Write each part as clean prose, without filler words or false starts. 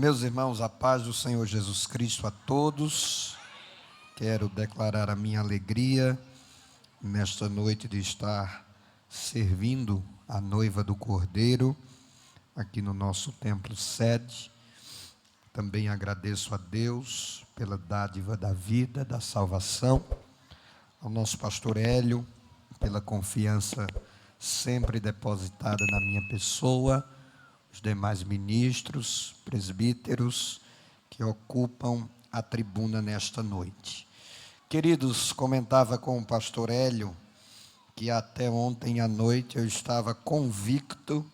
Meus irmãos, a paz do Senhor Jesus Cristo a todos. Quero declarar a minha alegria nesta noite de estar servindo a noiva do Cordeiro aqui no nosso templo sede. Também agradeço a Deus pela dádiva da vida, da salvação, ao nosso pastor Hélio pela confiança sempre depositada na minha pessoa, os demais ministros, presbíteros que ocupam a tribuna nesta noite. Queridos, comentava com o pastor Hélio que até ontem à noite eu estava convicto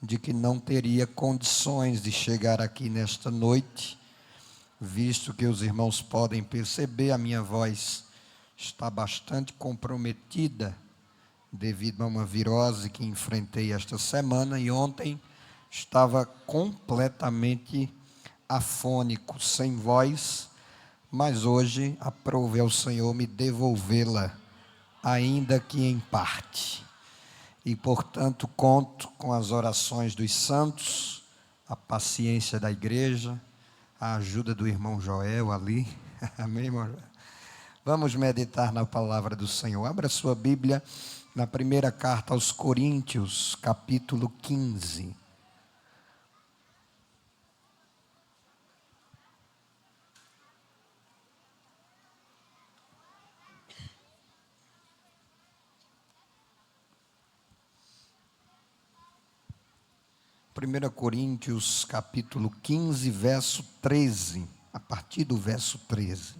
de que não teria condições de chegar aqui nesta noite, visto que os irmãos podem perceber, a minha voz está bastante comprometida devido a uma virose que enfrentei esta semana, e ontem estava completamente afônico, sem voz, mas hoje aprove ao Senhor me devolvê-la, ainda que em parte. E, portanto, conto com as orações dos santos, a paciência da igreja, a ajuda do irmão Joel ali. Amém, irmão Joel? Vamos meditar na palavra do Senhor. Abra sua Bíblia na primeira carta aos Coríntios, capítulo 15. Primeira Coríntios, capítulo 15, verso 13, a partir do verso 13.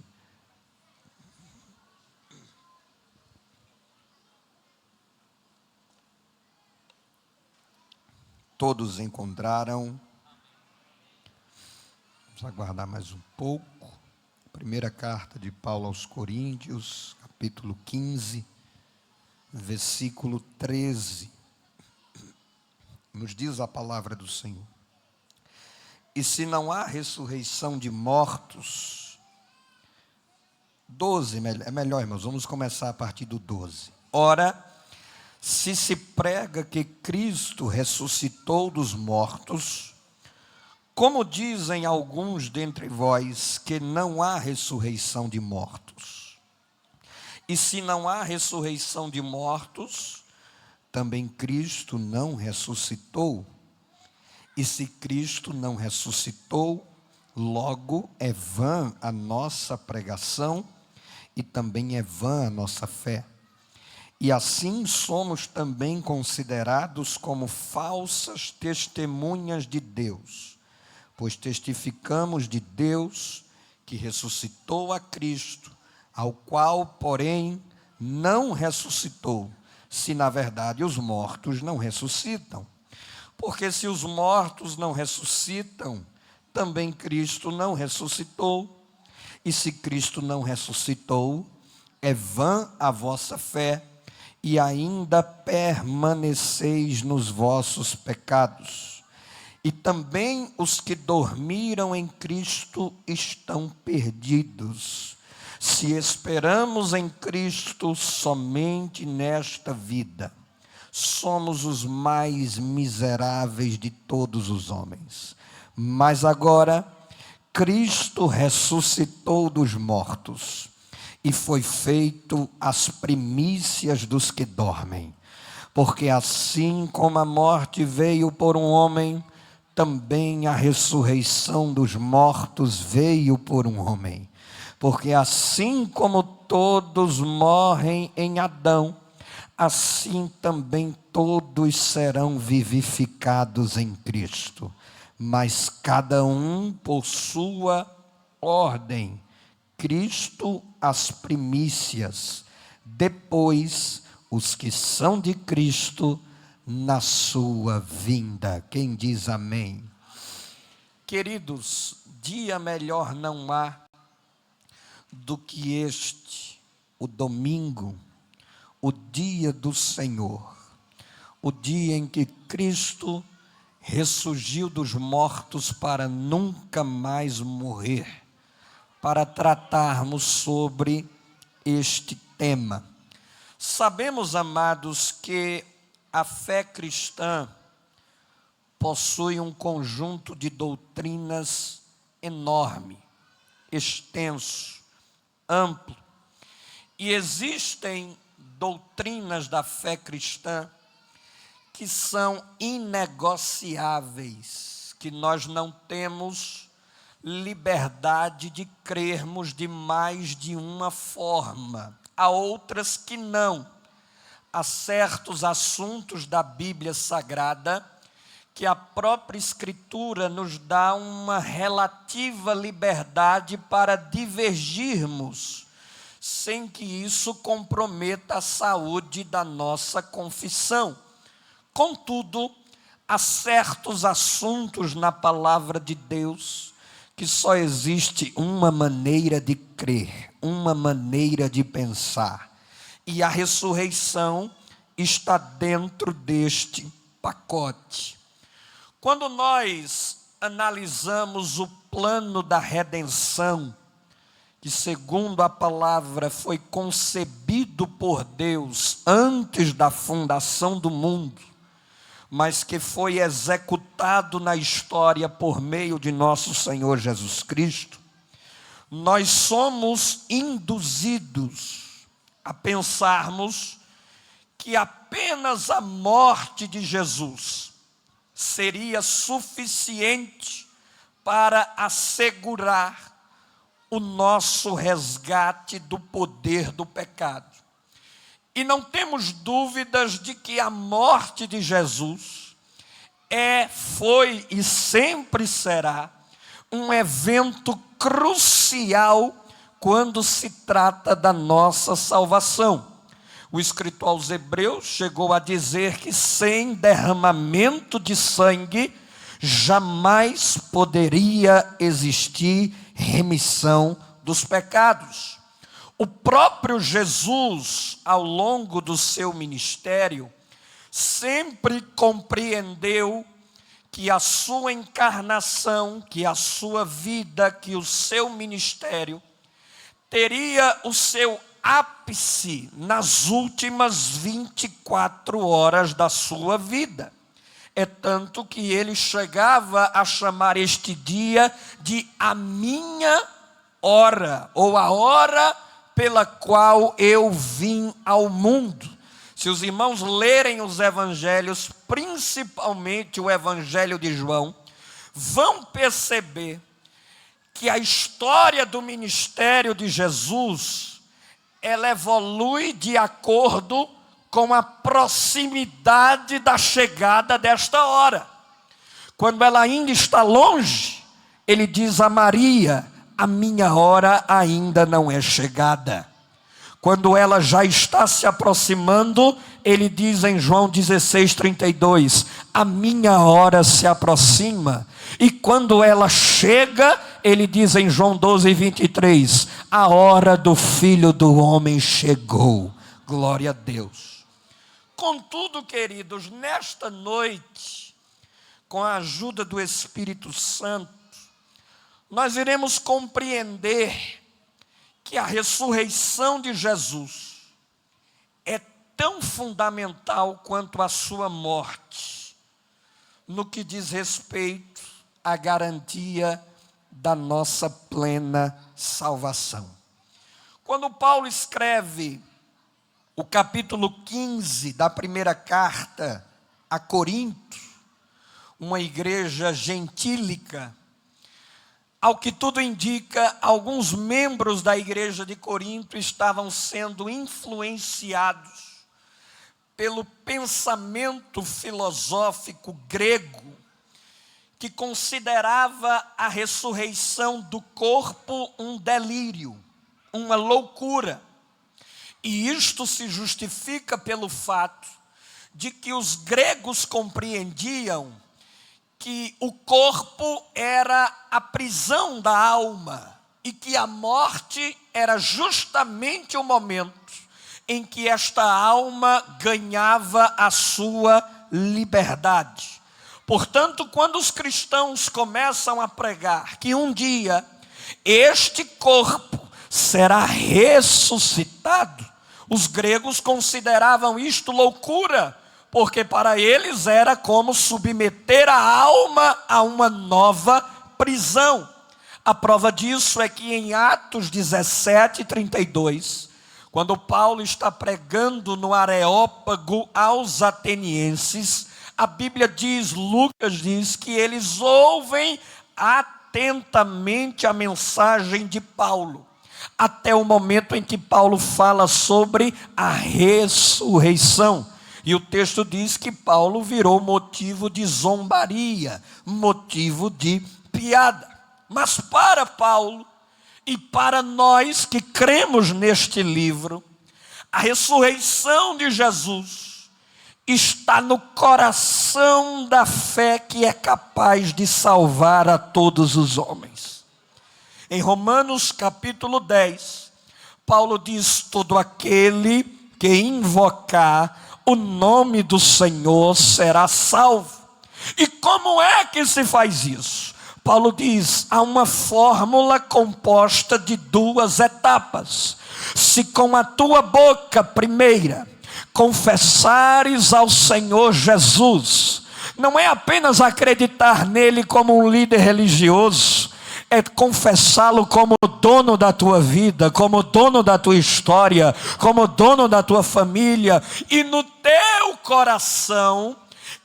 Todos encontraram? Vamos aguardar mais um pouco. Primeira carta de Paulo aos Coríntios, capítulo 15, versículo 13. Nos diz a palavra do Senhor: e se não há ressurreição de mortos, 12, é melhor, irmãos, vamos começar a partir do 12. Ora, se prega que Cristo ressuscitou dos mortos, como dizem alguns dentre vós que não há ressurreição de mortos? E se não há ressurreição de mortos, também Cristo não ressuscitou. E se Cristo não ressuscitou, logo é vã a nossa pregação e também é vã a nossa fé. E assim somos também considerados como falsas testemunhas de Deus, pois testificamos de Deus que ressuscitou a Cristo, ao qual, porém, não ressuscitou, se na verdade os mortos não ressuscitam. Porque se os mortos não ressuscitam, também Cristo não ressuscitou. E se Cristo não ressuscitou, é vã a vossa fé, e ainda permaneceis nos vossos pecados. E também os que dormiram em Cristo estão perdidos. Se esperamos em Cristo somente nesta vida, somos os mais miseráveis de todos os homens. Mas agora, Cristo ressuscitou dos mortos e foi feito as primícias dos que dormem. Porque assim como a morte veio por um homem, também a ressurreição dos mortos veio por um homem. Porque assim como todos morrem em Adão, assim também todos serão vivificados em Cristo. Mas cada um por sua ordem. Cristo as primícias, depois os que são de Cristo na sua vinda. Quem diz amém? Queridos, dia melhor não há do que este, o domingo, o dia do Senhor, o dia em que Cristo ressurgiu dos mortos para nunca mais morrer, para tratarmos sobre este tema. Sabemos, amados, que a fé cristã possui um conjunto de doutrinas enorme, extenso, amplo. E existem doutrinas da fé cristã que são inegociáveis, que nós não temos liberdade de crermos de mais de uma forma. Há outras que não. Há certos assuntos da Bíblia Sagrada que a própria Escritura nos dá uma relativa liberdade para divergirmos, sem que isso comprometa a saúde da nossa confissão. Contudo, há certos assuntos na palavra de Deus que só existe uma maneira de crer, uma maneira de pensar. E a ressurreição está dentro deste pacote. Quando nós analisamos o plano da redenção, que segundo a palavra foi concebido por Deus antes da fundação do mundo, mas que foi executado na história por meio de nosso Senhor Jesus Cristo, nós somos induzidos a pensarmos que apenas a morte de Jesus seria suficiente para assegurar o nosso resgate do poder do pecado. E não temos dúvidas de que a morte de Jesus foi e sempre será um evento crucial quando se trata da nossa salvação. O escritor aos Hebreus chegou a dizer que sem derramamento de sangue jamais poderia existir remissão dos pecados. O próprio Jesus, ao longo do seu ministério, sempre compreendeu que a sua encarnação, que a sua vida, que o seu ministério teria o seu ápice nas últimas 24 horas da sua vida. É tanto que ele chegava a chamar este dia de a minha hora, ou a hora pela qual eu vim ao mundo. Se os irmãos lerem os evangelhos, principalmente o evangelho de João, vão perceber que a história do ministério de Jesus, ela evolui de acordo com a proximidade da chegada desta hora. Quando ela ainda está longe, ele diz a Maria: a minha hora ainda não é chegada. Quando ela já está se aproximando, ele diz em João 16:32, a minha hora se aproxima. E quando ela chega, ele diz em João 12:23, a hora do Filho do Homem chegou. Glória a Deus. Contudo, queridos, nesta noite, com a ajuda do Espírito Santo, nós iremos compreender que a ressurreição de Jesus é tão fundamental quanto a sua morte, no que diz respeito à garantia da nossa plena salvação. Quando Paulo escreve o capítulo 15 da primeira carta a Corinto, uma igreja gentílica, ao que tudo indica, alguns membros da igreja de Corinto estavam sendo influenciados pelo pensamento filosófico grego, que considerava a ressurreição do corpo um delírio, uma loucura. E isto se justifica pelo fato de que os gregos compreendiam que o corpo era a prisão da alma e que a morte era justamente o momento em que esta alma ganhava a sua liberdade. Portanto, quando os cristãos começam a pregar que um dia este corpo será ressuscitado, os gregos consideravam isto loucura, porque para eles era como submeter a alma a uma nova prisão. A prova disso é que em Atos 17:32, quando Paulo está pregando no Areópago aos atenienses, a Bíblia diz, Lucas diz, que eles ouvem atentamente a mensagem de Paulo, até o momento em que Paulo fala sobre a ressurreição. E o texto diz que Paulo virou motivo de zombaria, motivo de piada. Mas para Paulo e para nós que cremos neste livro, a ressurreição de Jesus está no coração da fé que é capaz de salvar a todos os homens. Em Romanos capítulo 10, Paulo diz: todo aquele que invocar o nome do Senhor será salvo. E como é que se faz isso? Paulo diz, há uma fórmula composta de duas etapas. Se com a tua boca, primeira, confessares ao Senhor Jesus, não é apenas acreditar nele como um líder religioso, é confessá-lo como dono da tua vida, como dono da tua história, como dono da tua família, e no teu coração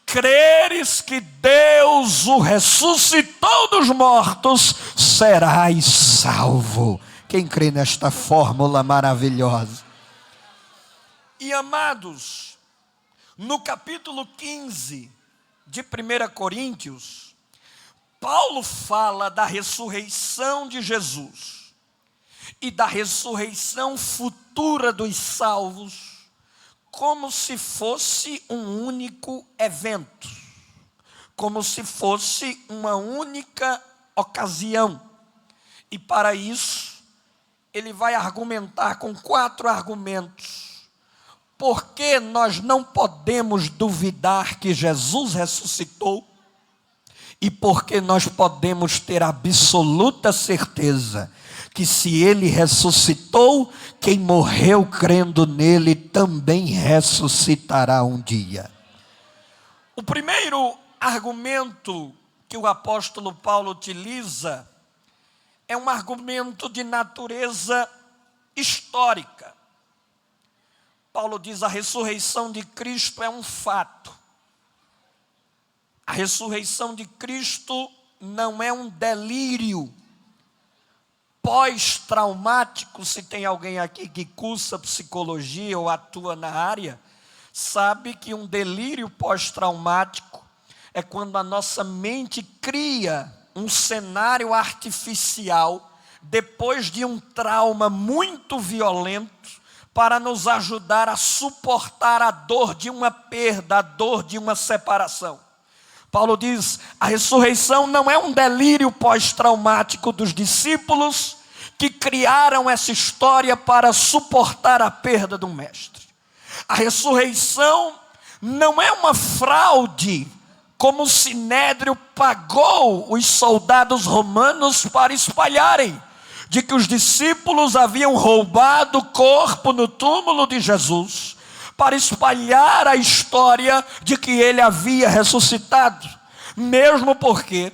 creres que Deus o ressuscitou dos mortos, serás salvo. Quem crê nesta fórmula maravilhosa? E amados, no capítulo 15 de 1 Coríntios, Paulo fala da ressurreição de Jesus e da ressurreição futura dos salvos, como se fosse um único evento, como se fosse uma única ocasião. E para isso, ele vai argumentar com 4 argumentos. Por que nós não podemos duvidar que Jesus ressuscitou? E porque nós podemos ter absoluta certeza que se ele ressuscitou, quem morreu crendo nele também ressuscitará um dia. O primeiro argumento que o apóstolo Paulo utiliza é um argumento de natureza histórica. Paulo diz: a ressurreição de Cristo é um fato. A ressurreição de Cristo não é um delírio pós-traumático. Se tem alguém aqui que cursa psicologia ou atua na área, sabe que um delírio pós-traumático é quando a nossa mente cria um cenário artificial depois de um trauma muito violento para nos ajudar a suportar a dor de uma perda, a dor de uma separação. Paulo diz: a ressurreição não é um delírio pós-traumático dos discípulos que criaram essa história para suportar a perda do mestre. A ressurreição não é uma fraude, como o Sinédrio pagou os soldados romanos para espalharem, de que os discípulos haviam roubado o corpo no túmulo de Jesus, para espalhar a história de que ele havia ressuscitado. Mesmo porque,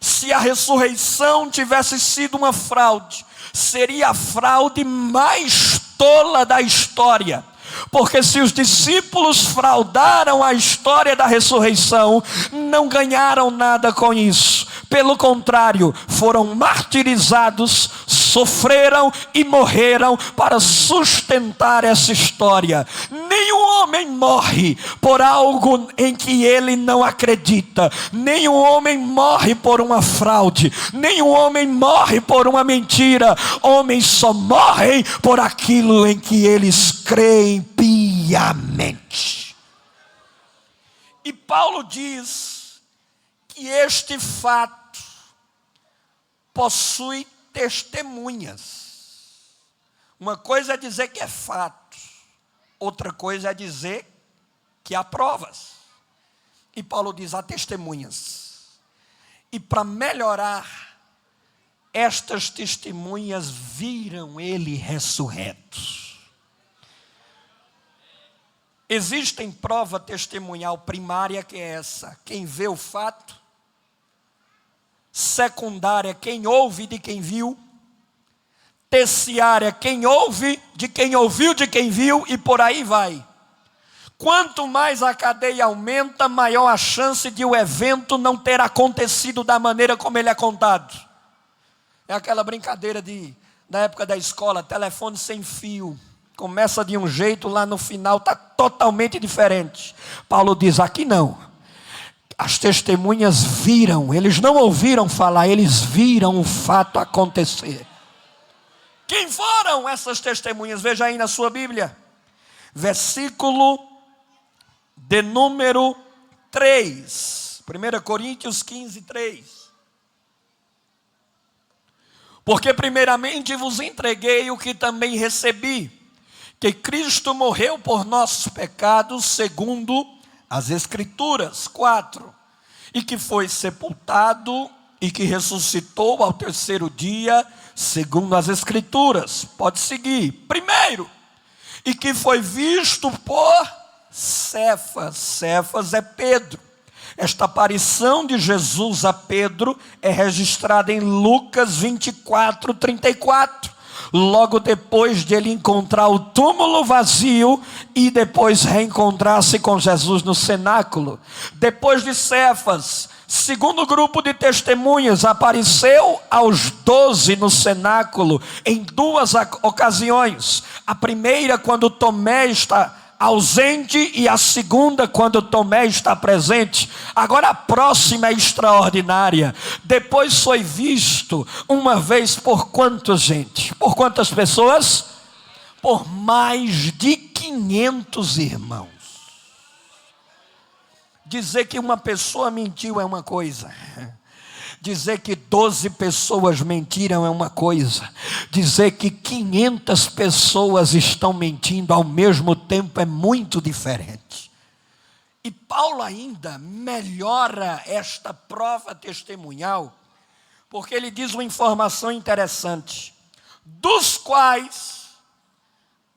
se a ressurreição tivesse sido uma fraude, seria a fraude mais tola da história. Porque se os discípulos fraudaram a história da ressurreição, não ganharam nada com isso. Pelo contrário, foram martirizados, sofreram e morreram para sustentar essa história. Nenhum homem morre por algo em que ele não acredita. Nenhum homem morre por uma fraude. Nenhum homem morre por uma mentira. Homens só morrem por aquilo em que eles creem piamente. E Paulo diz que este fato possui testemunhas. Uma coisa é dizer que é fato, outra coisa é dizer que há provas. E Paulo diz: há testemunhas. E para melhorar, estas testemunhas viram ele ressurreto. Existem prova testemunhal primária, que é essa: quem vê o fato. Secundária, quem ouve de quem viu. Terciária, quem ouve de quem ouviu de quem viu, e por aí vai. Quanto mais a cadeia aumenta, maior a chance de o evento não ter acontecido da maneira como ele é contado. É aquela brincadeira da época da escola, telefone sem fio. Começa de um jeito, lá no final está totalmente diferente. Paulo diz, aqui não. As testemunhas viram, eles não ouviram falar, eles viram o fato acontecer. Quem foram essas testemunhas? Veja aí na sua Bíblia. Versículo de número 3. 1 Coríntios 15, 3. Porque primeiramente vos entreguei o que também recebi, que Cristo morreu por nossos pecados, segundo as Escrituras. 4. E que foi sepultado e que ressuscitou ao terceiro dia, segundo as Escrituras. Pode seguir. Primeiro, e que foi visto por Cefas. Cefas é Pedro. Esta aparição de Jesus a Pedro é registrada em Lucas 24, 34. Logo depois de ele encontrar o túmulo vazio e depois reencontrar-se com Jesus no cenáculo. Depois de Cefas, segundo grupo de testemunhas, apareceu aos 12 no cenáculo em duas ocasiões. A primeira quando Tomé está ausente e a segunda quando Tomé está presente. Agora a próxima é extraordinária. Depois foi visto uma vez por quantos, gente? Por quantas pessoas? Por mais de 500 irmãos. Dizer que uma pessoa mentiu é uma coisa. Dizer que 12 pessoas mentiram é uma coisa. Dizer que 500 pessoas estão mentindo ao mesmo tempo é muito diferente. E Paulo ainda melhora esta prova testemunhal, porque ele diz uma informação interessante, dos quais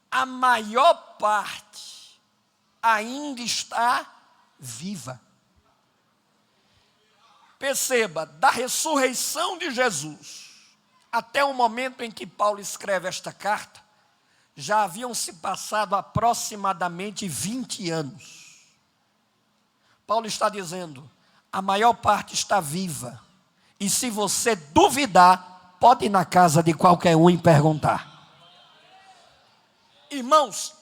a maior parte ainda está viva. Perceba, da ressurreição de Jesus até o momento em que Paulo escreve esta carta, já haviam se passado aproximadamente 20 anos. Paulo está dizendo, a maior parte está viva. E se você duvidar, pode ir na casa de qualquer um e perguntar. Irmãos,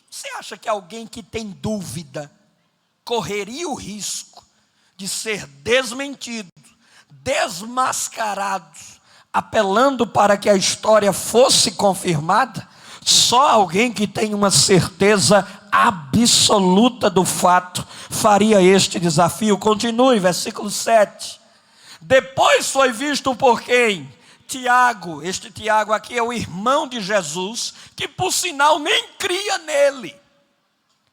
você acha que alguém que tem dúvida correria o risco de ser desmentido, desmascarado, apelando para que a história fosse confirmada? Só alguém que tem uma certeza absoluta do fato faria este desafio. Continue, versículo 7. Depois foi visto por quem? Tiago. Este Tiago aqui é o irmão de Jesus, que por sinal nem cria nele,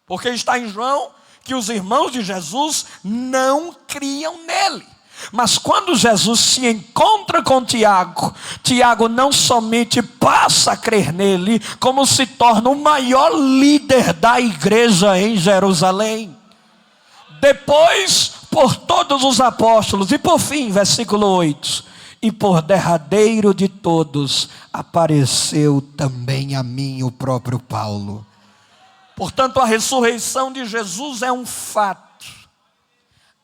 porque está em João que os irmãos de Jesus não criam nele. Mas quando Jesus se encontra com Tiago, Tiago não somente passa a crer nele, como se torna o maior líder da igreja em Jerusalém. Depois, por todos os apóstolos, e por fim, versículo 8, e por derradeiro de todos, apareceu também a mim o próprio Paulo. Portanto, a ressurreição de Jesus é um fato,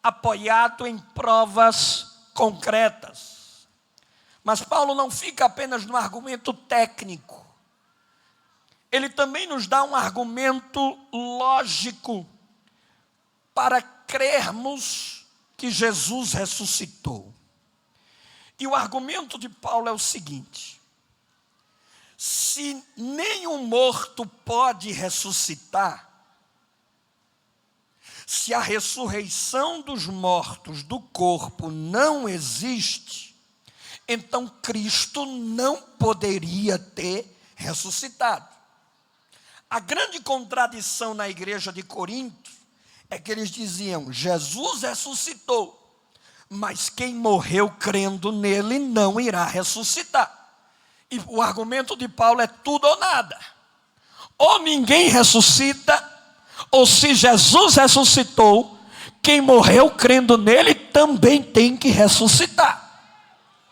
apoiado em provas concretas. Mas Paulo não fica apenas no argumento técnico. Ele também nos dá um argumento lógico para crermos que Jesus ressuscitou. E o argumento de Paulo é o seguinte: se nenhum morto pode ressuscitar, se a ressurreição dos mortos do corpo não existe, então Cristo não poderia ter ressuscitado. A grande contradição na igreja de Corinto é que eles diziam, Jesus ressuscitou, mas quem morreu crendo nele não irá ressuscitar. E o argumento de Paulo é tudo ou nada. Ou ninguém ressuscita, ou se Jesus ressuscitou, quem morreu crendo nele também tem que ressuscitar.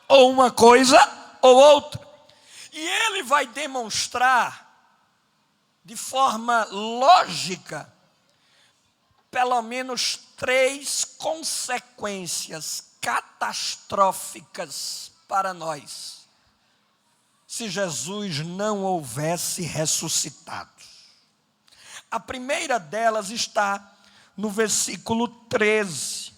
Ou uma coisa ou outra. E ele vai demonstrar de forma lógica pelo menos 3 consequências catastróficas para nós, se Jesus não houvesse ressuscitado. A primeira delas está no versículo 13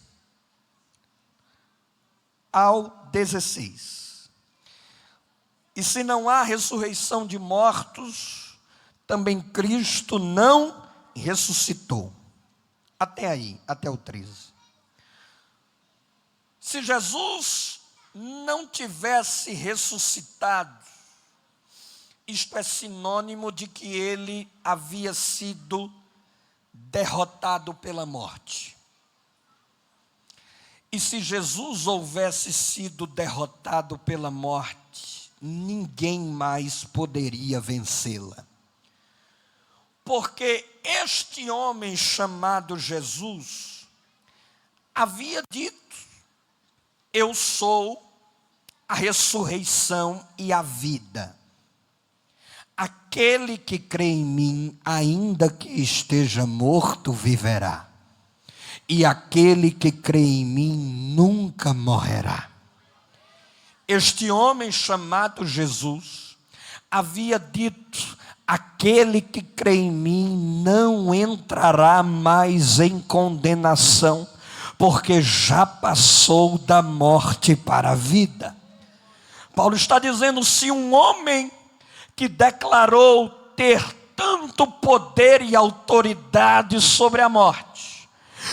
ao 16. E se não há ressurreição de mortos, também Cristo não ressuscitou. Até aí, até o 13. Se Jesus não tivesse ressuscitado, isto é sinônimo de que ele havia sido derrotado pela morte. E se Jesus houvesse sido derrotado pela morte, ninguém mais poderia vencê-la. Porque este homem chamado Jesus havia dito: eu sou a ressurreição e a vida. Aquele que crê em mim, ainda que esteja morto, viverá. E aquele que crê em mim nunca morrerá. Este homem chamado Jesus havia dito: aquele que crê em mim não entrará mais em condenação, porque já passou da morte para a vida. Paulo está dizendo: se um homem que declarou ter tanto poder e autoridade sobre a morte,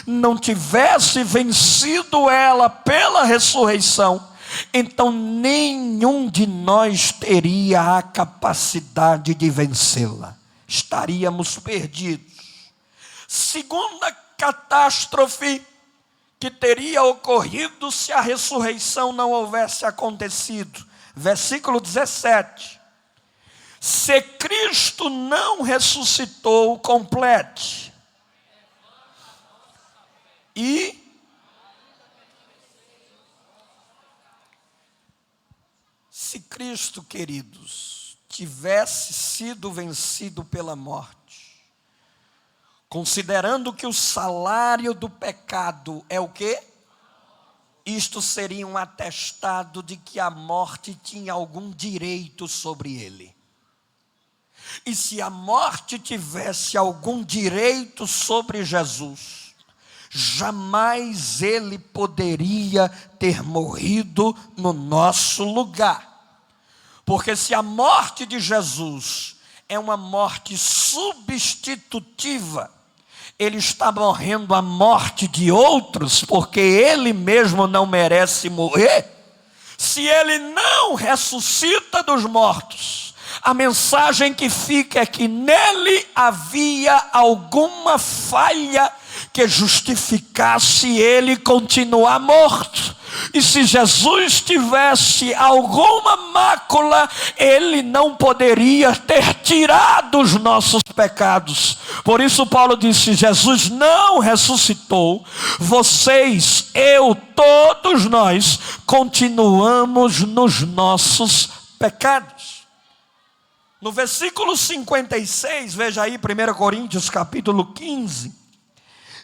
não tivesse vencido ela pela ressurreição, então nenhum de nós teria a capacidade de vencê-la. Estaríamos perdidos. Segunda catástrofe que teria ocorrido se a ressurreição não houvesse acontecido. Versículo 17. Se Cristo não ressuscitou, complete. E se Cristo, queridos, tivesse sido vencido pela morte, considerando que o salário do pecado é o quê? Isto seria um atestado de que a morte tinha algum direito sobre ele. E se a morte tivesse algum direito sobre Jesus, jamais ele poderia ter morrido no nosso lugar. Porque se a morte de Jesus é uma morte substitutiva, ele está morrendo a morte de outros, porque ele mesmo não merece morrer. Se ele não ressuscita dos mortos, a mensagem que fica é que nele havia alguma falha que justificasse ele continuar morto. E se Jesus tivesse alguma mácula, ele não poderia ter tirado os nossos pecados. Por isso Paulo disse: Jesus não ressuscitou, vocês, eu, todos nós continuamos nos nossos pecados. No versículo 56, veja aí 1 Coríntios capítulo 15,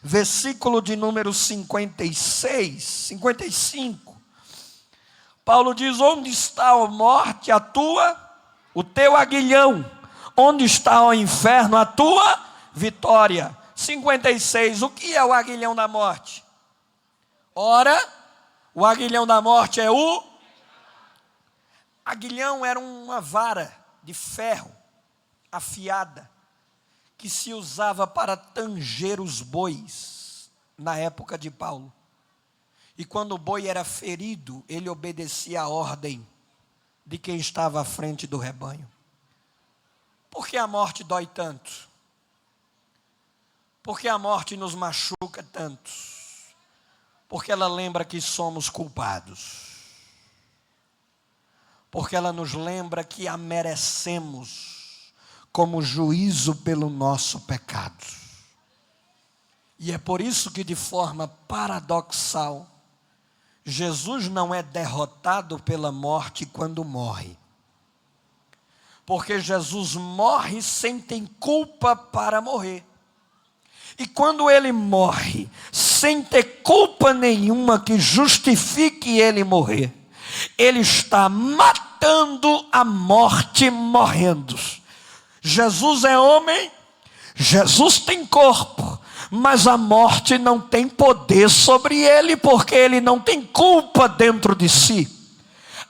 versículo de número 55, Paulo diz: onde está a morte, o teu aguilhão? Onde está o inferno, a tua vitória? 56, o que é o aguilhão da morte? Ora, o aguilhão da morte é o... Aguilhão era uma vara de ferro afiada, que se usava para tanger os bois na época de Paulo. E quando o boi era ferido, ele obedecia a ordem de quem estava à frente do rebanho. Por que a morte dói tanto? Por que a morte nos machuca tanto? Porque ela lembra que somos culpados. Porque ela nos lembra que a merecemos como juízo pelo nosso pecado. E é por isso que, de forma paradoxal, Jesus não é derrotado pela morte quando morre. Porque Jesus morre sem ter culpa para morrer. E quando ele morre, sem ter culpa nenhuma que justifique ele morrer, ele está matando a morte morrendo. Jesus é homem, Jesus tem corpo, mas a morte não tem poder sobre ele, porque ele não tem culpa dentro de si.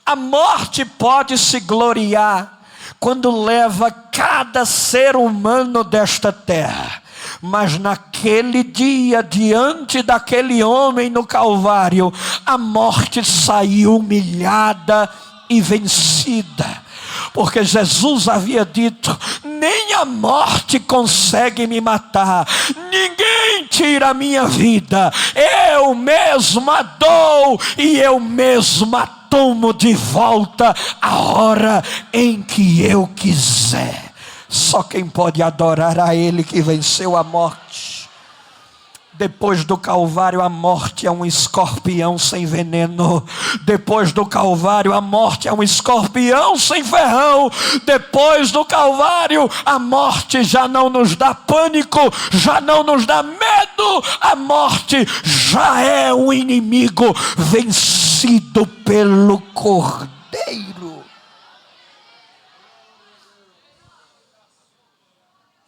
A morte pode se gloriar quando leva cada ser humano desta terra, mas naquele dia, diante daquele homem no Calvário, a morte saiu humilhada e vencida, porque Jesus havia dito: nem a morte consegue me matar, ninguém tira a minha vida, eu mesmo a dou e eu mesmo a tomo de volta a hora em que eu quiser. Só quem pode adorar a Ele que venceu a morte. Depois do Calvário, a morte é um escorpião sem veneno. Depois do Calvário, a morte é um escorpião sem ferrão. Depois do Calvário, a morte já não nos dá pânico, já não nos dá medo. A morte já é um inimigo vencido pelo Cordeiro.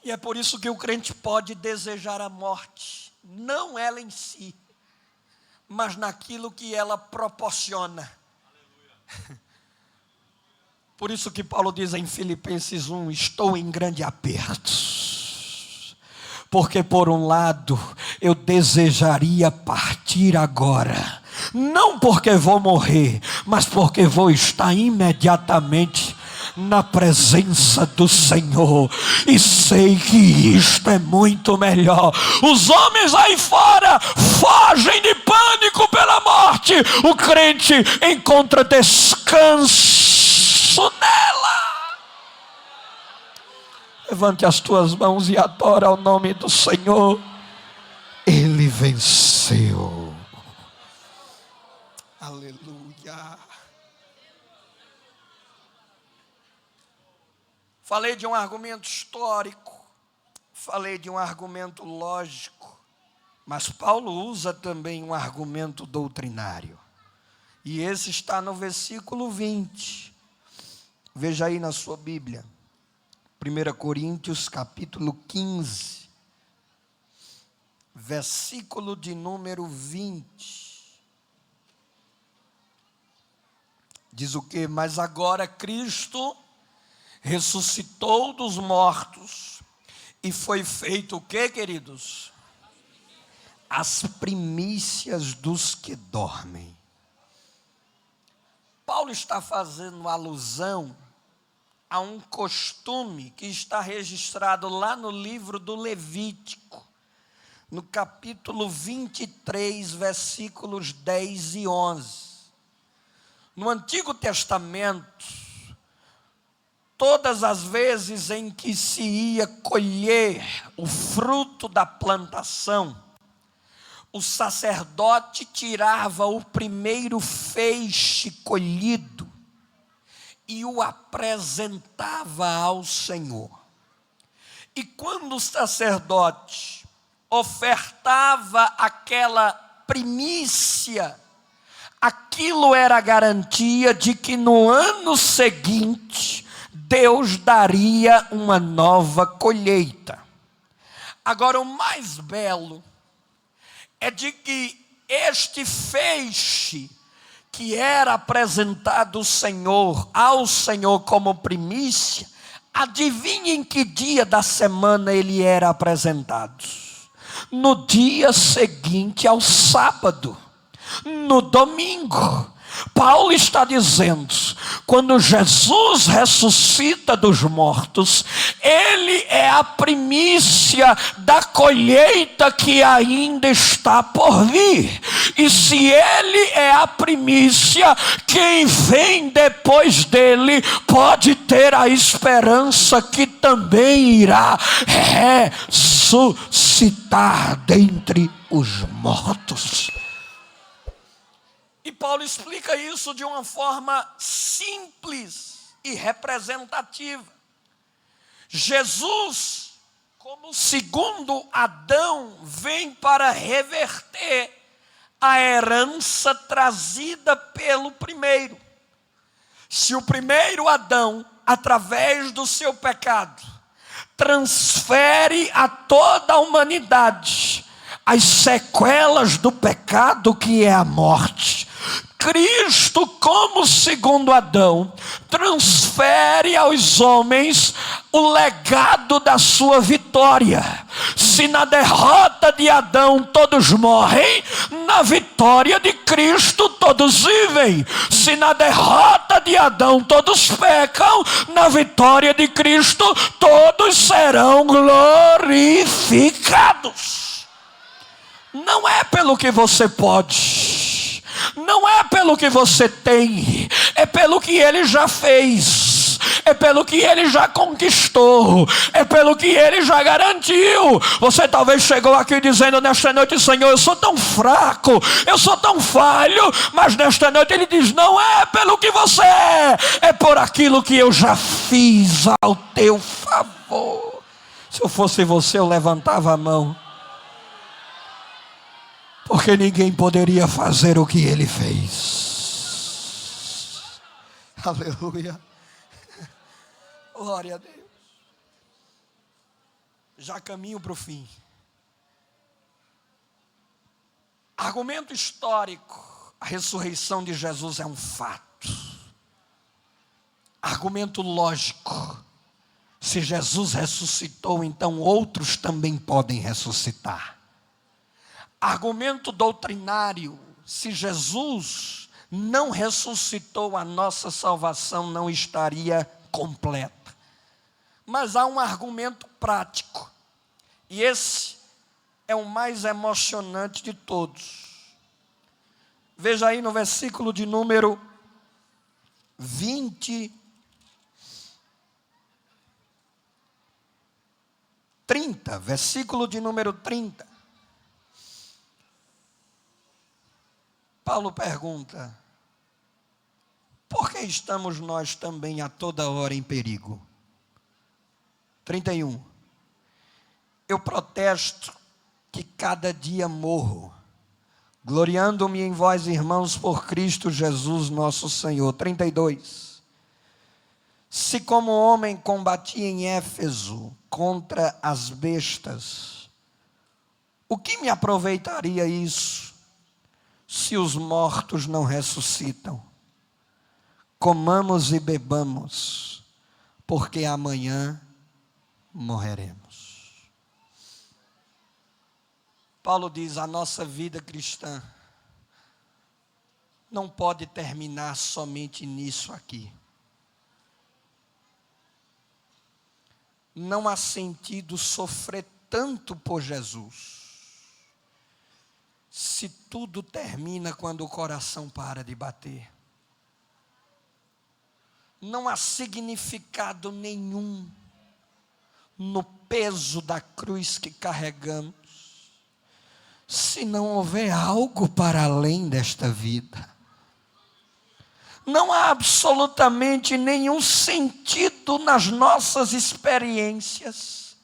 E é por isso que o crente pode desejar a morte, não ela em si, mas naquilo que ela proporciona. Aleluia. Por isso que Paulo diz em Filipenses 1, estou em grande aperto, porque por um lado eu desejaria partir agora, não porque vou morrer, mas porque vou estar imediatamente na presença do Senhor, e sei que isto é muito melhor. Os homens aí fora fogem de pânico pela morte, o crente encontra descanso nela. Levante as tuas mãos e adora ao nome do Senhor. Ele venceu. Aleluia. Falei de um argumento histórico, falei de um argumento lógico, mas Paulo usa também um argumento doutrinário. E esse está no versículo 20. Veja aí na sua Bíblia. 1 Coríntios capítulo 15, versículo de número 20. Diz o quê? Mas agora Cristo ressuscitou dos mortos e foi feito o quê, queridos? As primícias dos que dormem. Paulo está fazendo alusão a um costume que está registrado lá no livro do Levítico, no capítulo 23, versículos 10 e 11. No Antigo Testamento, todas as vezes em que se ia colher o fruto da plantação, o sacerdote tirava o primeiro feixe colhido e o apresentava ao Senhor. E quando o sacerdote ofertava aquela primícia, aquilo era a garantia de que no ano seguinte Deus daria uma nova colheita. Agora, o mais belo é de que este feixe que era apresentado ao Senhor como primícia, adivinha em que dia da semana ele era apresentado? No dia seguinte ao sábado, no domingo. Paulo está dizendo, quando Jesus ressuscita dos mortos, Ele é a primícia da colheita que ainda está por vir. E se Ele é a primícia, quem vem depois dele pode ter a esperança que também irá receber. ressuscitar dentre os mortos. E Paulo explica isso de uma forma simples e representativa. Jesus, como segundo Adão, vem para reverter a herança trazida pelo primeiro. Se o primeiro Adão, através do seu pecado, transfere a toda a humanidade as sequelas do pecado, que é a morte, Cristo, como segundo Adão, transfere aos homens o legado da sua vitória. Se na derrota de Adão todos morrem, na vitória de Cristo todos vivem. Se na derrota de Adão todos pecam, na vitória de Cristo todos serão glorificados. Não é pelo que você pode, não é pelo que você tem, é pelo que Ele já fez, é pelo que Ele já conquistou, é pelo que Ele já garantiu. Você talvez chegou aqui dizendo nesta noite: Senhor, eu sou tão fraco, eu sou tão falho, mas nesta noite Ele diz: não é pelo que você é por aquilo que eu já fiz ao teu favor. Se eu fosse você, eu levantava a mão, porque ninguém poderia fazer o que Ele fez. Aleluia. Glória a Deus. Já caminho para o fim. Argumento histórico: a ressurreição de Jesus é um fato. Argumento lógico: se Jesus ressuscitou, então outros também podem ressuscitar. Argumento doutrinário: se Jesus não ressuscitou, a nossa salvação não estaria completa. Mas há um argumento prático, e esse é o mais emocionante de todos. Veja aí no versículo de número 30, versículo de número 30. Paulo pergunta: por que estamos nós também a toda hora em perigo? 31. Eu protesto que cada dia morro, gloriando-me em vós, irmãos, por Cristo Jesus nosso Senhor. 32. Se como homem combati em Éfeso contra as bestas, o que me aproveitaria isso, se os mortos não ressuscitam? Comamos e bebamos, porque amanhã morreremos. Paulo diz: a nossa vida cristã não pode terminar somente nisso aqui. Não há sentido sofrer tanto por Jesus, se tudo termina quando o coração para de bater. Não há significado nenhum no peso da cruz que carregamos, se não houver algo para além desta vida. Não há absolutamente nenhum sentido nas nossas experiências,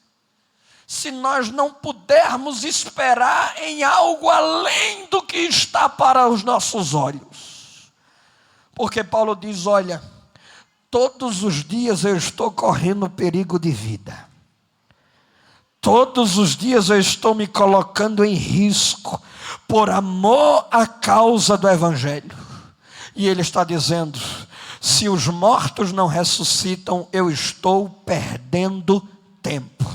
se nós não pudermos esperar em algo além do que está para os nossos olhos. Porque Paulo diz: olha, todos os dias eu estou correndo perigo de vida. Todos os dias eu estou me colocando em risco, por amor à causa do Evangelho. E ele está dizendo: se os mortos não ressuscitam, eu estou perdendo tempo.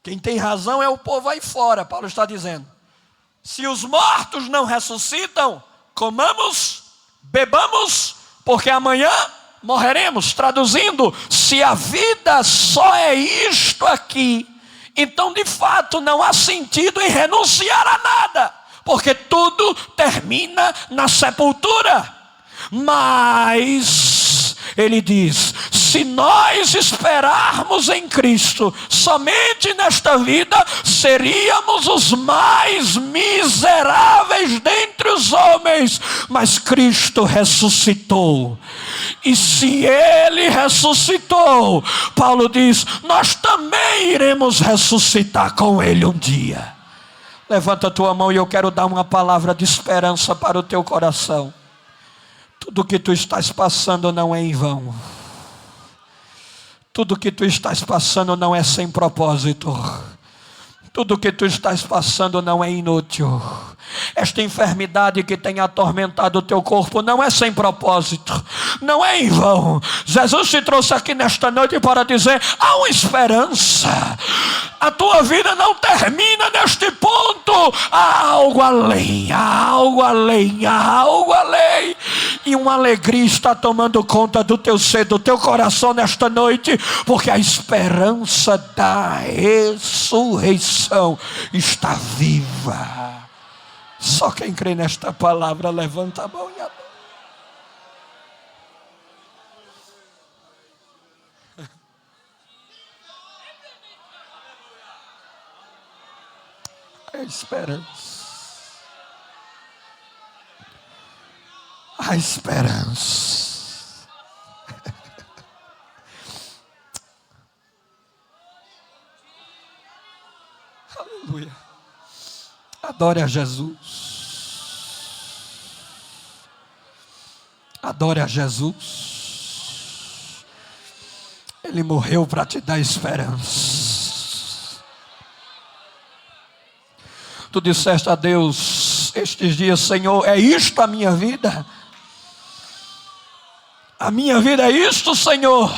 Quem tem razão é o povo aí fora. Paulo está dizendo: se os mortos não ressuscitam, comamos, bebamos, porque amanhã morreremos. Traduzindo, se a vida só é isto aqui, então de fato não há sentido em renunciar a nada, porque tudo termina na sepultura. Mas ele diz: se nós esperarmos em Cristo, somente nesta vida, seríamos os mais miseráveis dentre os homens. Mas Cristo ressuscitou. E se Ele ressuscitou, Paulo diz, nós também iremos ressuscitar com Ele um dia. Levanta a tua mão e eu quero dar uma palavra de esperança para o teu coração. Tudo que tu estás passando não é em vão. Tudo que tu estás passando não é sem propósito. Tudo que tu estás passando não é inútil. Esta enfermidade que tem atormentado o teu corpo não é sem propósito, não é em vão. Jesus te trouxe aqui nesta noite para dizer, há uma esperança. A tua vida não termina neste ponto. Há algo além, há algo além, há algo além. E uma alegria está tomando conta do teu ser, do teu coração nesta noite, porque a esperança da ressurreição está viva. Só quem crê nesta palavra, levanta a mão e adora. A esperança. A esperança. Aleluia. Adore a Jesus. Adore a Jesus. Ele morreu para te dar esperança. Tu disseste a Deus estes dias, Senhor, é isto a minha vida? A minha vida é isto, Senhor?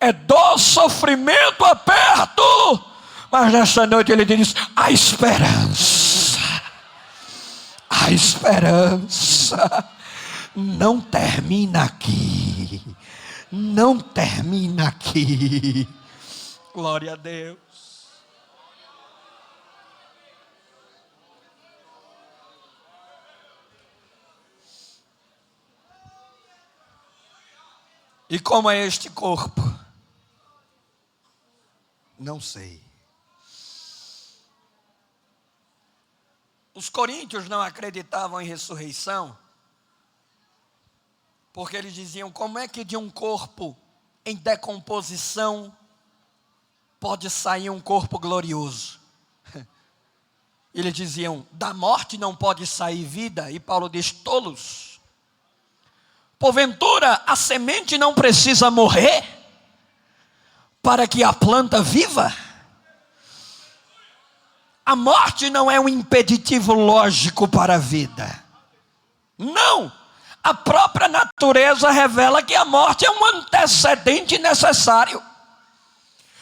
É dor, sofrimento, aperto. Mas nesta noite ele diz, a esperança. A esperança não termina aqui. Não termina aqui. Glória a Deus. E como é este corpo? Não sei. Os coríntios não acreditavam em ressurreição, porque eles diziam, como é que de um corpo em decomposição pode sair um corpo glorioso? Eles diziam, da morte não pode sair vida, e Paulo diz, tolos. Porventura, a semente não precisa morrer para que a planta viva? A morte não é um impeditivo lógico para a vida. Não! A própria natureza revela que a morte é um antecedente necessário.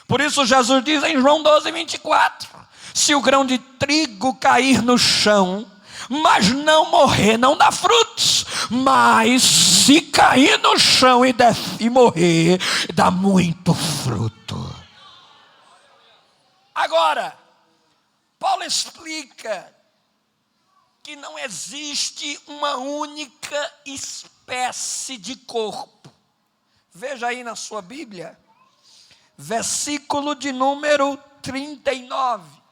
Por isso Jesus diz em João 12:24, se o grão de trigo cair no chão, mas não morrer, não dá frutos. Mas se cair no chão e morrer, dá muito fruto. Agora, Paulo explica que não existe uma única espécie de corpo. Veja aí na sua Bíblia, versículo de número 39.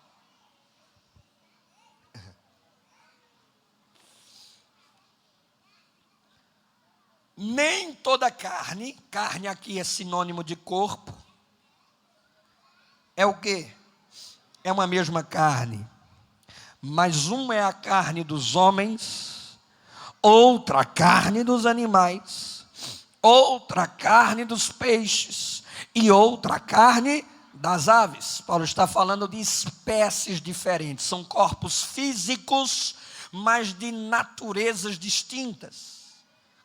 Nem toda carne, carne aqui é sinônimo de corpo, é o quê? É uma mesma carne, mas uma é a carne dos homens, outra a carne dos animais, outra a carne dos peixes e outra a carne das aves. Paulo está falando de espécies diferentes, são corpos físicos, mas de naturezas distintas.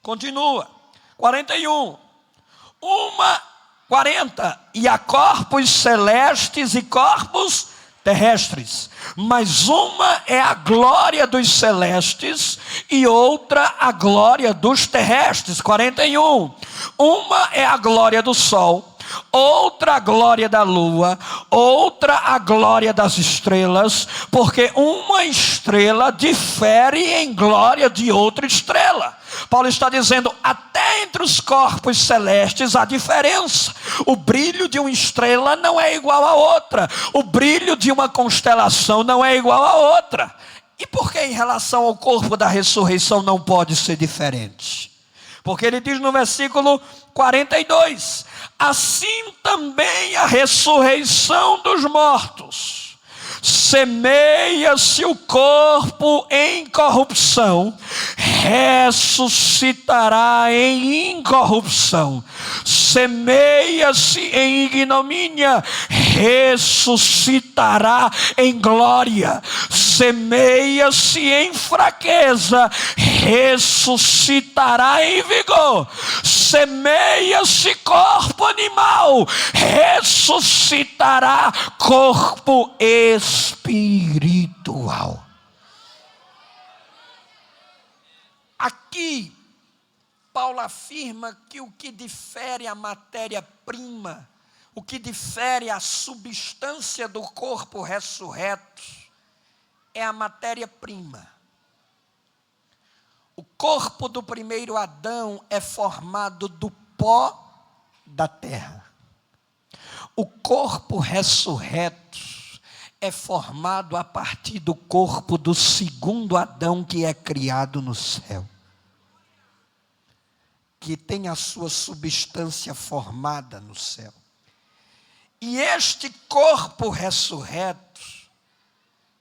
Continua, 41, 40, e há corpos celestes e corpos terrestres, mas uma é a glória dos celestes e outra a glória dos terrestres. 41, uma é a glória do sol, outra a glória da lua, outra a glória das estrelas, porque uma estrela difere em glória de outra estrela. Paulo está dizendo, até entre os corpos celestes há diferença. O brilho de uma estrela não é igual a outra. O brilho de uma constelação não é igual a outra. E por que em relação ao corpo da ressurreição não pode ser diferente? Porque ele diz no versículo 42, assim também a ressurreição dos mortos. Semeia-se o corpo em corrupção, ressuscitará em incorrupção. Semeia-se em ignomínia, ressuscitará em glória. Semeia-se em fraqueza, ressuscitará em vigor. Semeia-se corpo animal, ressuscitará corpo espiritual. Aqui, Paulo afirma que o que difere a matéria-prima, o que difere a substância do corpo ressurreto, é a matéria-prima. O corpo do primeiro Adão é formado do pó da terra. O corpo ressurreto é formado a partir do corpo do segundo Adão que é criado no céu, que tem a sua substância formada no céu. E este corpo ressurreto,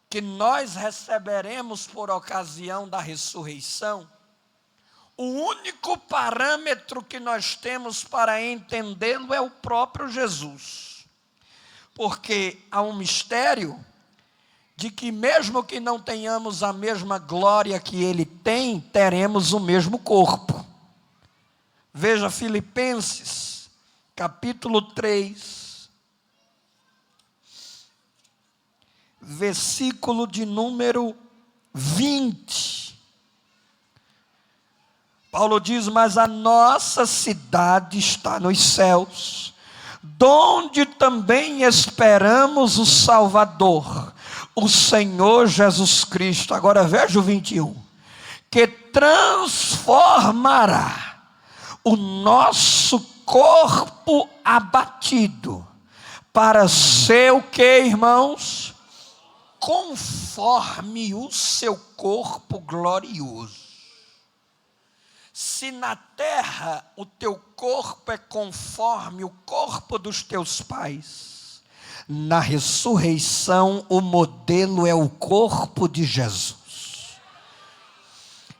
que nós receberemos por ocasião da ressurreição, o único parâmetro que nós temos para entendê-lo é o próprio Jesus. Porque há um mistério de que mesmo que não tenhamos a mesma glória que ele tem, teremos o mesmo corpo. Veja Filipenses, capítulo 3, versículo de número 20. Paulo diz, mas a nossa cidade está nos céus, donde também esperamos o Salvador, o Senhor Jesus Cristo. Agora veja o 21. Que transformará o nosso corpo abatido para ser o que, irmãos? Conforme o seu corpo glorioso. Se na terra o teu corpo é conforme o corpo dos teus pais, na ressurreição o modelo é o corpo de Jesus.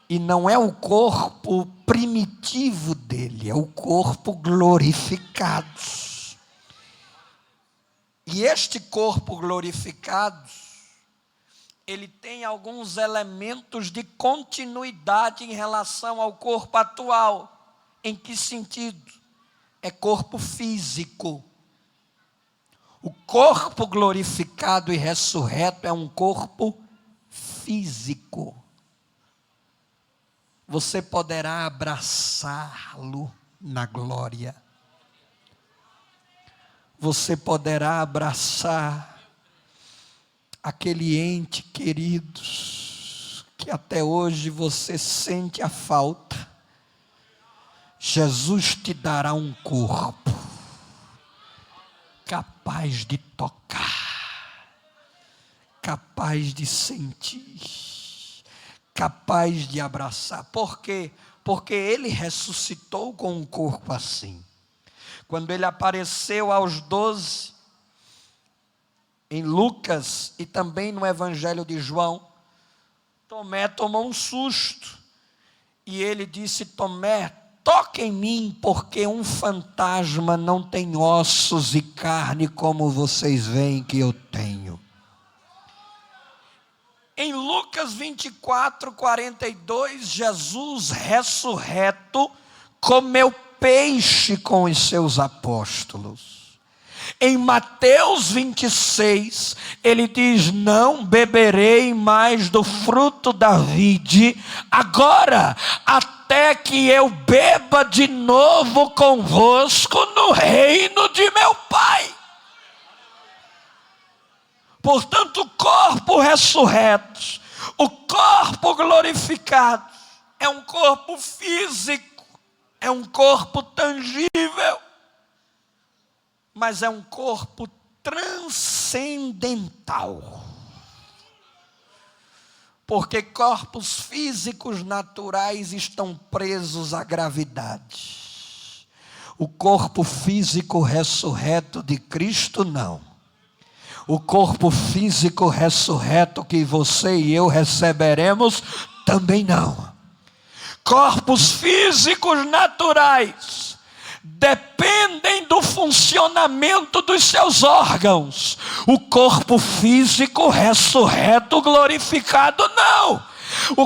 E não é o corpo primitivo dele, é o corpo glorificado. E este corpo glorificado, ele tem alguns elementos de continuidade em relação ao corpo atual. Em que sentido? É corpo físico. O corpo glorificado e ressurreto é um corpo físico. Você poderá abraçá-lo na glória. Você poderá abraçar aquele ente querido que até hoje você sente a falta. Jesus te dará um corpo capaz de tocar, capaz de sentir, capaz de abraçar. Por quê? Porque ele ressuscitou com um corpo assim. Quando ele apareceu aos 12, em Lucas e também no Evangelho de João, Tomé tomou um susto. E ele disse, Tomé, toca em mim, porque um fantasma não tem ossos e carne como vocês veem que eu tenho. Em Lucas 24, 42, Jesus ressurreto comeu peixe com os seus apóstolos. Em Mateus 26, ele diz, não beberei mais do fruto da vide, agora, até que eu beba de novo convosco no reino de meu Pai. Portanto, o corpo ressurreto, o corpo glorificado, é um corpo físico, é um corpo tangível, mas é um corpo transcendental. Porque corpos físicos naturais estão presos à gravidade. O corpo físico ressurreto de Cristo, não. O corpo físico ressurreto que você e eu receberemos, também não. Corpos físicos naturais dependem do funcionamento dos seus órgãos. O corpo físico ressurreto, glorificado, não.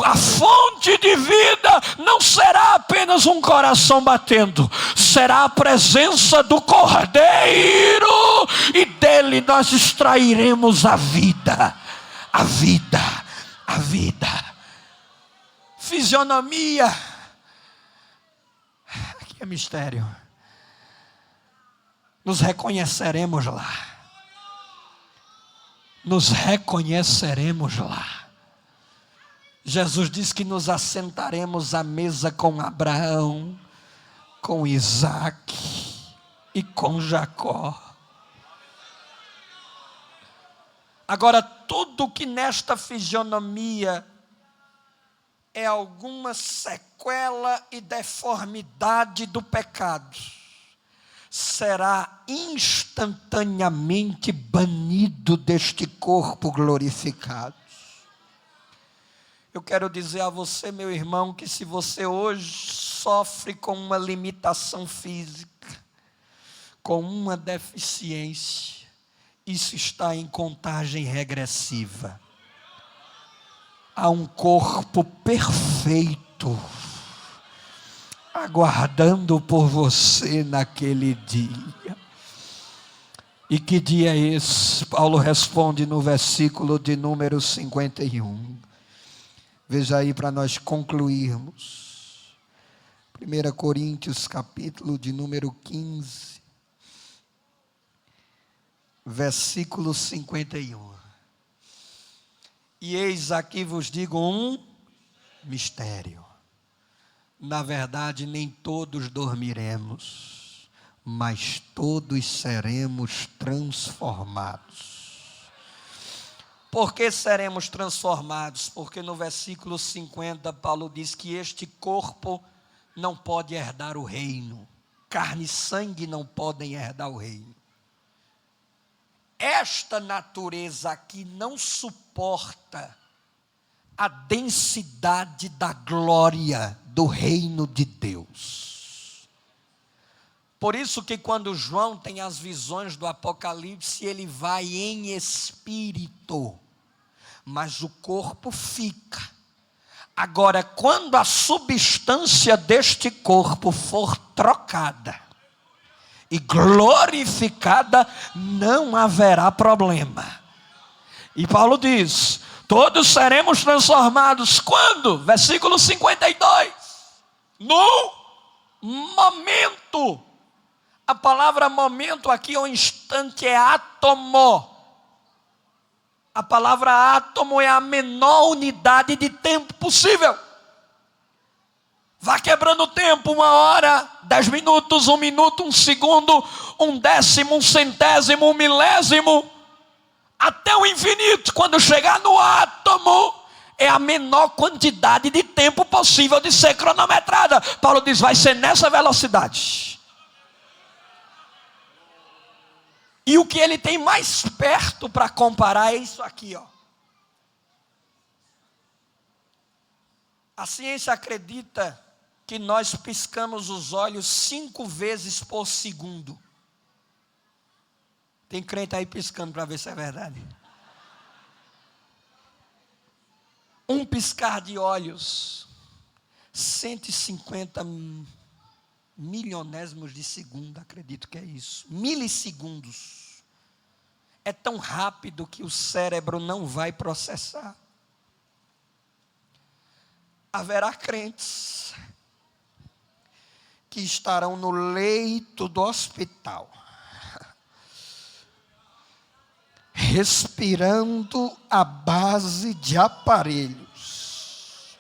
A fonte de vida não será apenas um coração batendo, será a presença do Cordeiro, e dele nós extrairemos a vida, a vida, a vida. Fisionomia, aqui é mistério. Nos reconheceremos lá. Nos reconheceremos lá. Jesus diz que nos assentaremos à mesa com Abraão, com Isaac e com Jacó. Agora, tudo que nesta fisionomia é alguma sequela e deformidade do pecado, será instantaneamente banido deste corpo glorificado. Eu quero dizer a você, meu irmão, que se você hoje sofre com uma limitação física, com uma deficiência, isso está em contagem regressiva. Há um corpo perfeito aguardando por você naquele dia. E que dia é esse? Paulo responde no versículo de número 51. Veja aí para nós concluirmos. 1 Coríntios capítulo de número 15, versículo 51. E eis aqui vos digo um mistério. Na verdade, nem todos dormiremos, mas todos seremos transformados. Por que seremos transformados? Porque no versículo 50, Paulo diz que este corpo não pode herdar o reino. Carne e sangue não podem herdar o reino. Esta natureza aqui não suporta a densidade da glória do reino de Deus. Por isso que quando João tem as visões do Apocalipse, ele vai em espírito, mas o corpo fica. Agora, quando a substância deste corpo for trocada e glorificada, não haverá problema. E Paulo diz: todos seremos transformados quando? Versículo 52. No momento. A palavra momento aqui, um instante, é átomo. A palavra átomo é a menor unidade de tempo possível. Vá quebrando o tempo, 1 hora, 10 minutos, 1 minuto, 1 segundo, 1 décimo, 1 centésimo, 1 milésimo, até o infinito. Quando chegar no átomo, é a menor quantidade de tempo possível de ser cronometrada. Paulo diz: vai ser nessa velocidade. E o que ele tem mais perto para comparar é isso aqui, ó. A ciência acredita que nós piscamos os olhos 5 vezes por segundo. Tem crente aí piscando para ver se é verdade. Um piscar de olhos, 150 milionésimos de segundo, acredito que é isso. Milissegundos. É tão rápido que o cérebro não vai processar. Haverá crentes que estarão no leito do hospital, respirando à base de aparelhos,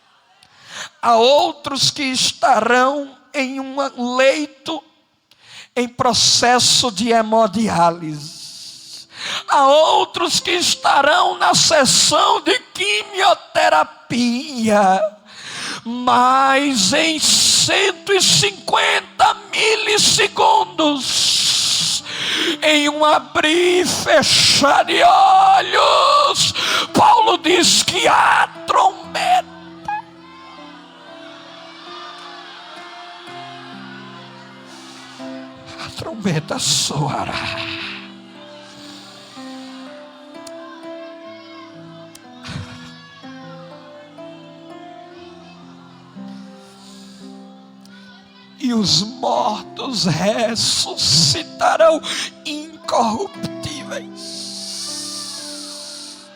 Há outros que estarão em um leito em processo de hemodiálise. Há outros que estarão na sessão de quimioterapia. Mas em 150 milissegundos, em um abrir e fechar de olhos, Paulo diz que a trombeta soará. E os mortos ressuscitarão incorruptíveis.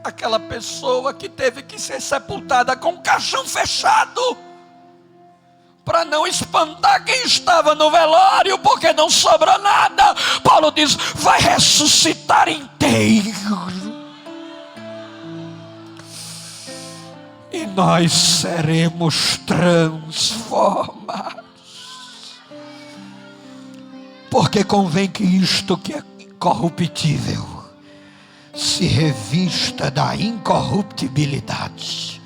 Aquela pessoa que teve que ser sepultada com o caixão fechado, para não espantar quem estava no velório, porque não sobrou nada, Paulo diz, vai ressuscitar inteiro. E nós seremos transformados. Porque convém que isto que é corruptível se revista da incorruptibilidade.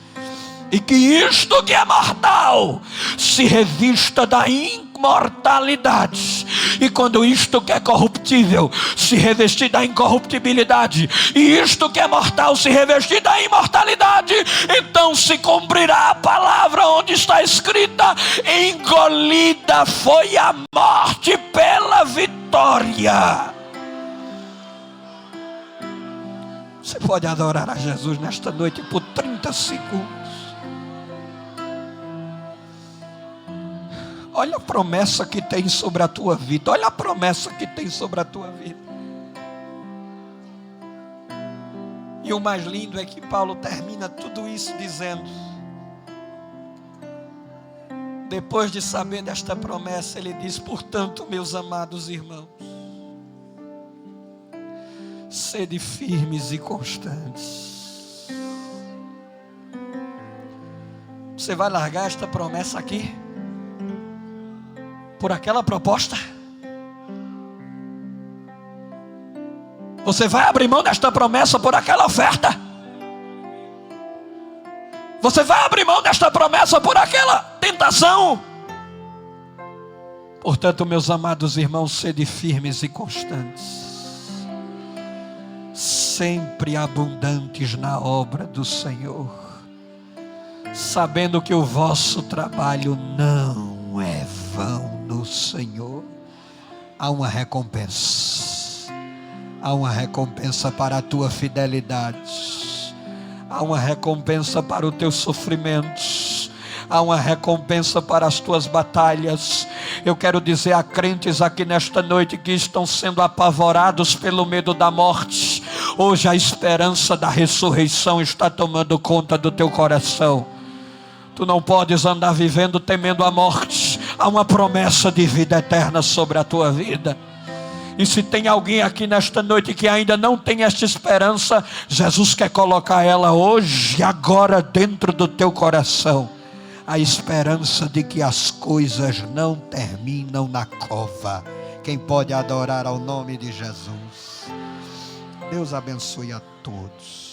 E que isto que é mortal se revista da imortalidade. E quando isto que é corruptível se revestir da incorruptibilidade, e isto que é mortal se revestir da imortalidade, então se cumprirá a palavra onde está escrita: engolida foi a morte pela vitória. Você pode adorar a Jesus nesta noite por 30 segundos. Olha a promessa que tem sobre a tua vida. Olha a promessa que tem sobre a tua vida. E o mais lindo é que Paulo termina tudo isso dizendo, depois de saber desta promessa, ele diz: portanto, meus amados irmãos, sede firmes e constantes. Você vai largar esta promessa aqui por aquela proposta? Você vai abrir mão desta promessa por aquela oferta? Você vai abrir mão desta promessa por aquela tentação? Portanto, meus amados irmãos, sede firmes e constantes, sempre abundantes na obra do Senhor, sabendo que o vosso trabalho não é vão no Senhor. Há uma recompensa. Há uma recompensa para a tua fidelidade. Há uma recompensa para os teus sofrimentos. Há uma recompensa para as tuas batalhas. Eu quero dizer a crentes aqui nesta noite que estão sendo apavorados pelo medo da morte, hoje a esperança da ressurreição está tomando conta do teu coração. Tu não podes andar vivendo temendo a morte. Há uma promessa de vida eterna sobre a tua vida. E se tem alguém aqui nesta noite que ainda não tem esta esperança, Jesus quer colocar ela hoje, agora, dentro do teu coração. A esperança de que as coisas não terminam na cova. Quem pode adorar ao nome de Jesus? Deus abençoe a todos.